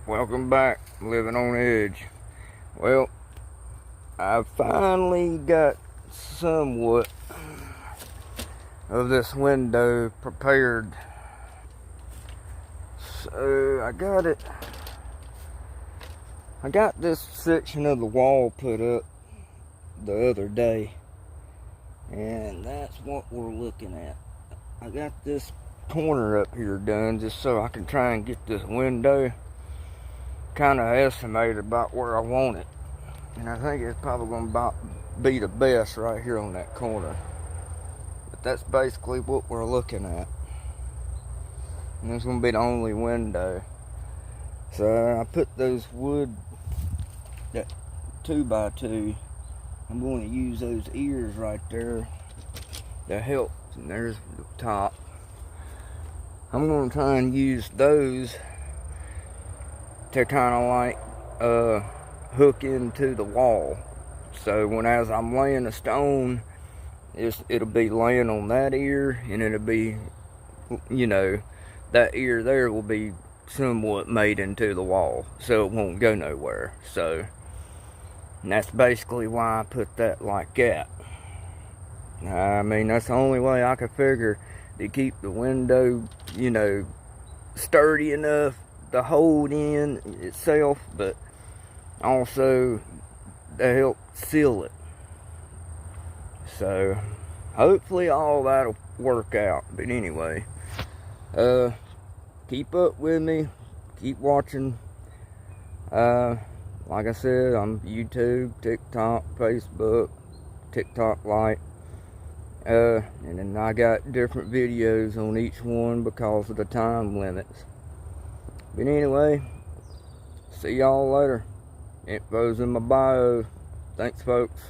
Welcome back, Living on Edge. Well, I finally got somewhat of this window prepared. So I got this section of the wall put up the other day, and that's what we're looking at. I got this corner up here done just so I can try and get this window kind of estimated about where I want it, and I think it's probably going to be the best right here on that corner. But that's basically what we're looking at, and it's going to be the only window. So I put those wood, that 2x2, I'm going to use those ears right there to help, and there's the top. I'm going to try and use those to kind of like hook into the wall. So as I'm laying the stone, it'll be laying on that ear, and it'll be, that ear there will be somewhat made into the wall, so it won't go nowhere. So, and that's basically why I put that like that. I mean, that's the only way I could figure to keep the window, sturdy enough to hold in itself, but also to help seal it. So hopefully all that'll work out. But anyway, keep up with me, keep watching. Like I said, I'm YouTube, TikTok, Facebook, TikTok Lite, and then I got different videos on each one because of the time limits. But anyway, see y'all later. Info's in my bio. Thanks, folks.